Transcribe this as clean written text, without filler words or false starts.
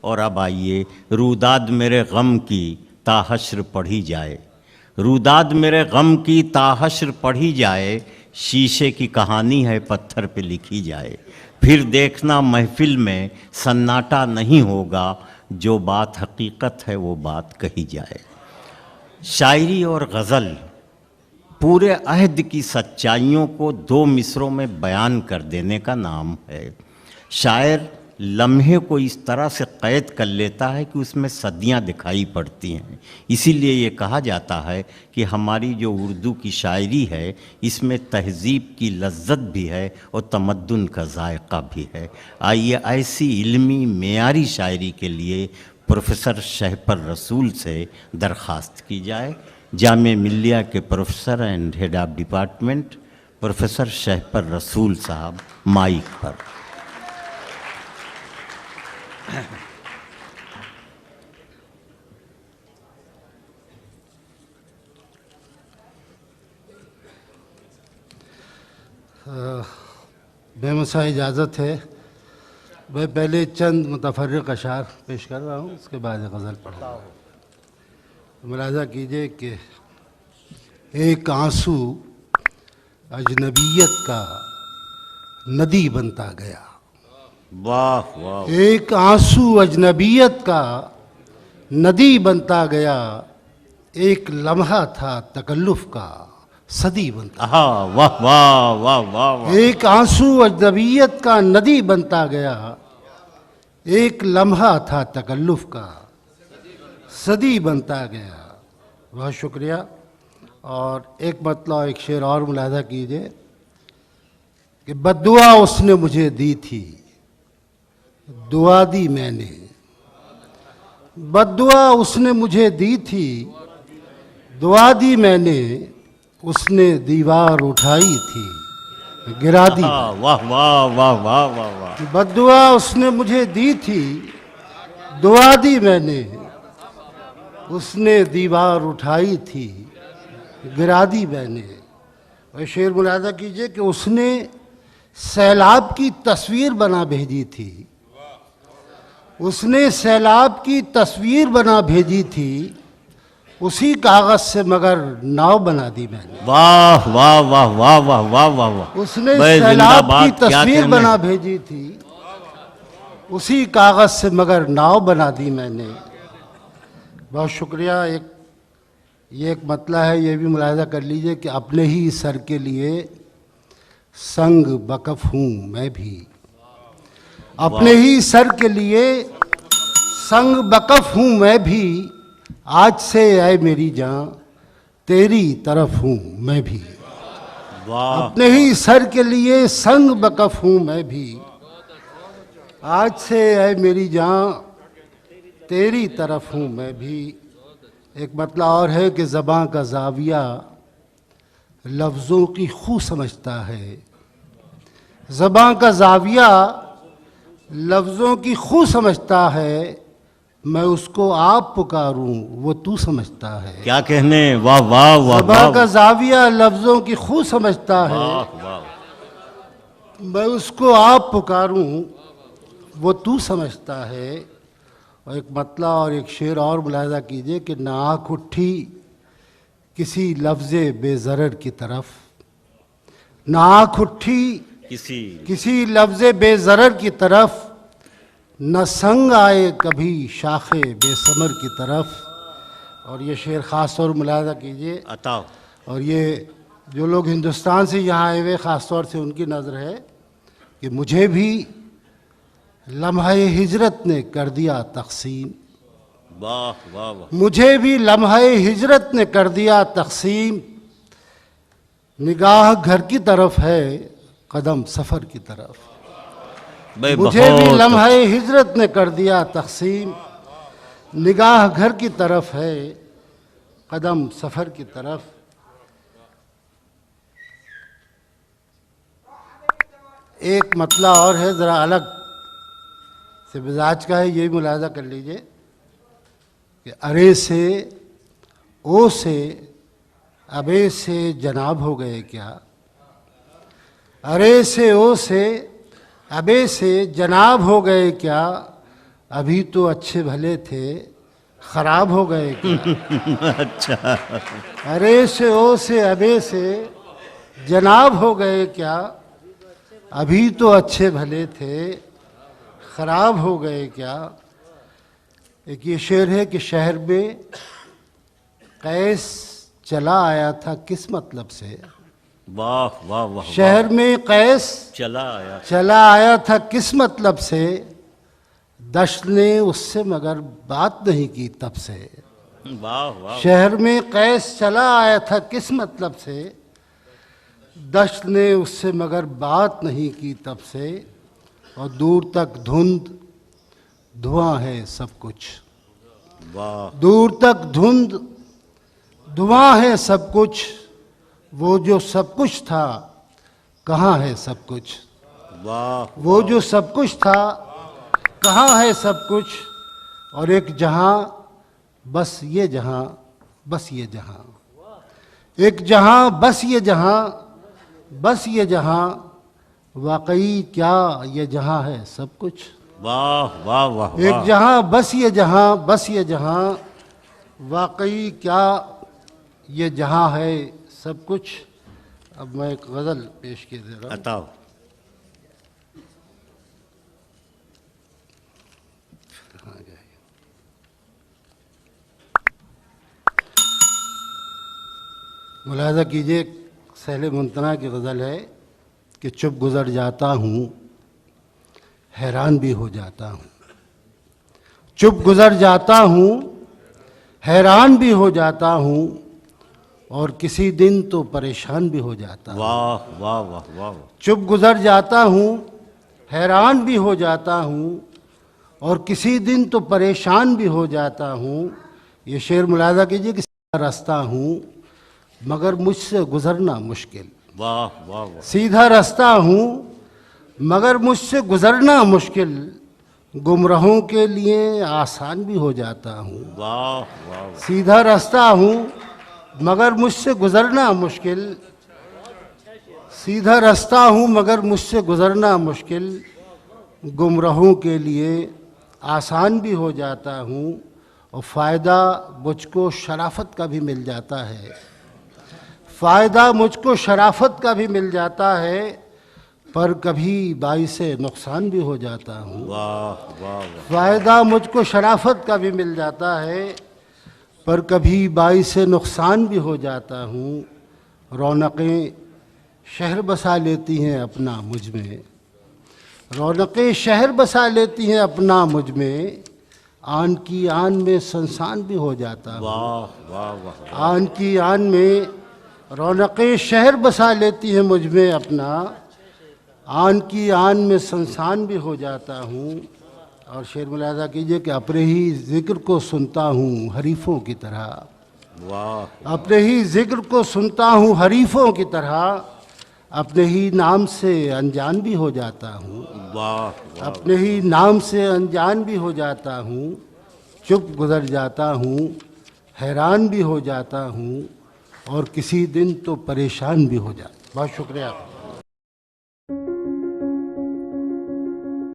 और अब आइए, रूदाद मेरे गम की ताहश्र पढ़ी जाए, रूदाद मेरे गम की ताहश्र पढ़ी जाए, शीशे की कहानी है पत्थर पे लिखी जाए, फिर देखना महफिल में सन्नाटा नहीं होगा, जो बात हकीकत है वो बात कही जाए। शायरी और गज़ल पूरे अहद की सच्चाइयों को दो मिसरों में बयान कर देने का नाम है। शायर लम्हे को इस तरह से कैद कर लेता है कि उसमें सदियां दिखाई पड़ती हैं। इसीलिए ये कहा जाता है कि हमारी जो उर्दू की शायरी है इसमें तहज़ीब की लज्जत भी है और तमद्दुन का जायका भी है। आइए ऐसी इल्मी मेयारी शायरी के लिए प्रोफेसर शहपर रसूल से दरख्वास्त की जाए। जामिया मिल्लिया के professor and head of department professor Shahpar Rasool साहब माइक पर। बेमसा इजाज़त है, मैं पहले चंद मुतफर्रिक़ अशार पेश कर रहा हूँ, उसके बाद गज़ल पढ़ूँगा। मुलाज़ा कीजिए कि एक आंसू अजनबियत का नदी बनता गया। वाह वाह। एक आंसू अजनबियत का नदी बनता गया, एक लम्हा था तकल्लुफ़ का सदी बनता। हाँ, वाह वाह वाह वाह वाह। एक आंसू अजनबियत का नदी बनता गया, एक लम्हा था तकल्लुफ़ का सदी बनता गया। बहुत शुक्रिया। और एक मतलब एक शेर और मुलाहज़ा कीजिए कि बद्दुआ उसने मुझे दी थी, दुआ दी मैंने, बद्दुआ उसने मुझे दी थी, दुआ दी मैंने, उसने दीवार उठाई थी, गिरा दी। वाह वाह वाह वाह वाह वाह। बद्दुआ उसने मुझे दी थी, दुआ दी मैंने, उसने दीवार उठाई थी, गिरा दी मैंने। और शेर मुलाहज़ा कीजिए कि उसने सैलाब की तस्वीर बना भेजी थी, उसने सैलाब की तस्वीर बना भेजी थी, उसी कागज़ से मगर नाव बना दी मैंने। वाह वाह वाह वाह वाह वाह वाह वाह। उसने सैलाब की तस्वीर बना भेजी थी, उसी कागज़ से मगर नाव बना दी मैंने। बहुत शुक्रिया। ये एक मतला है, ये भी मुलाहज़ा कर लीजिए कि अपने ही सर के लिए संग बकफ हूँ मैं भी, अपने ही सर के लिए संग बकफ हूँ मैं भी, आज से आए मेरी जान तेरी तरफ हूँ मैं भी। वाह। अपने ही सर के लिए संग बकफ हूँ मैं भी, आज से आए मेरी जान तेरी तरफ हूँ मैं भी। एक मतलब और है कि ज़बां का ज़ाविया लफ्ज़ों की खू समझता है, ज़बां का ज़ाविया लफ्ज़ों की खू समझता है, मैं उसको आप पुकारूं वो तू समझता है। क्या कहने, वाह वाह वाह। ज़बां का ज़ाविया लफ्ज़ों की खू समझता है, वाह। मैं उसको आप पुकारूं वो तू समझता है। और एक मतला और एक शेर और मुलाहज़ा कीजिए कि ना आँख उठी किसी लफ्ज़ बेज़रर की तरफ, ना आँख उठी किसी लफ्ज़ बेज़रर की तरफ, न संग आए कभी शाखे बेसमर की तरफ। और ये शेर ख़ास तौर मुलाहज़ा कीजिए अताओ। और ये जो लोग हिंदुस्तान से यहाँ आए हुए ख़ास तौर से उनकी नज़र है कि मुझे भी लम्हे हिजरत ने कर दिया तक़सीम, वाह वाह वाह। मुझे भी लम्हे हिजरत ने कर दिया तक़सीम, निगाह घर की तरफ है कदम सफ़र की तरफ, मुझे भी लम्हे हिजरत ने कर दिया तक़सीम, निगाह घर की तरफ है कदम सफ़र की तरफ। एक मतला और है, ज़रा अलग से मिजाज का है, ये भी मुलाहज़ा कर लीजिए कि अरे से ओ से अबे से जनाब हो गए क्या, अरे से ओ से अबे से जनाब हो गए क्या, अभी तो अच्छे भले थे, खराब हो गए क्या? अच्छा। अरे से ओ से अबे से जनाब हो गए क्या? अभी तो अच्छे भले थे, खराब हो गए क्या? एक ये शेर है कि शहर में कैस चला आया था किस मतलब से? वाह वाह वाह। शहर में कैस चला आया था किस मतलब से? दश ने उससे मगर बात नहीं की तब से। वाह वाह। शहर में कैस चला आया था किस मतलब से? दश ने उससे मगर बात नहीं की तब से। और दूर तक धुंध धुआं है सब कुछ। वाह। दूर तक धुंध धुआं है सब कुछ। वो जो सब कुछ था कहाँ है सब कुछ? वाह। वो जो सब कुछ था कहाँ है सब कुछ? और एक जहां बस ये जहां, बस ये जहां, एक जहां बस ये जहां, बस ये जहां, वाकई क्या ये जहां है सब कुछ? वाह वाह वाह। एक जहां बस ये जहां, बस ये जहां, वाकई क्या ये जहां है सब कुछ। अब मैं एक गज़ल पेश किए दे रहा हूँ। बताओ। मुलाज़ा कीजिए, सहले मुमतना की गज़ल है कि चुप गुज़र जाता हूँ, हैरान भी हो जाता हूँ। चुप गुज़र जाता हूँ, हैरान भी हो जाता हूँ, और किसी दिन तो परेशान भी हो जाता हूँ। वाह वाह वाह वाह। चुप गुज़र जाता हूँ, हैरान भी हो जाता हूँ, और किसी दिन तो परेशान भी हो जाता हूँ। ये शेर मुलाज़ा कीजिए कि सीधा रास्ता हूँ मगर मुझसे गुज़रना मुश्किल। वाह वाह वाह। सीधा रास्ता हूँ मगर मुझसे गुज़रना मुश्किल, गुमराहों के लिए आसान भी हो जाता हूँ। वाह वाह। सीधा रास्ता हूँ मगर मुझसे गुज़रना मुश्किल, सीधा रास्ता हूँ मगर मुझसे गुज़रना मुश्किल, गुमराहों के लिए आसान भी हो जाता हूँ। और फ़ायदा मुझको शराफत का भी मिल जाता है, फ़ायदा मुझको शराफत का भी मिल जाता है, पर कभी बाइस नुकसान भी हो जाता हूँ। वाह वाह। फ़ायदा मुझको शराफत का भी मिल जाता है, पर कभी बाइस नुकसान भी हो जाता हूँ। रौनकें शहर बसा लेती हैं अपना मुझ में, रौनकें शहर बसा लेती हैं अपना मुझ में, आन की आन में संसान भी हो जाता हूँ। वाह वाह वाह। आन की आन में रौनकें शहर बसा लेती हैं मुझ में अपना, आन की आन में संसान भी हो जाता हूँ। और शेर मुलाज़ा कीजिए कि अपने ही जिक्र को सुनता हूँ हरीफों की तरह। वाह। अपने ही जिक्र को सुनता हूँ हरीफों की तरह, अपने ही नाम से अनजान भी हो जाता हूँ। वाह। अपने ही नाम से अनजान भी हो जाता हूँ। चुप गुज़र जाता हूँ, हैरान भी हो जाता हूँ, और किसी दिन तो परेशान भी हो जाता। बहुत शुक्रिया।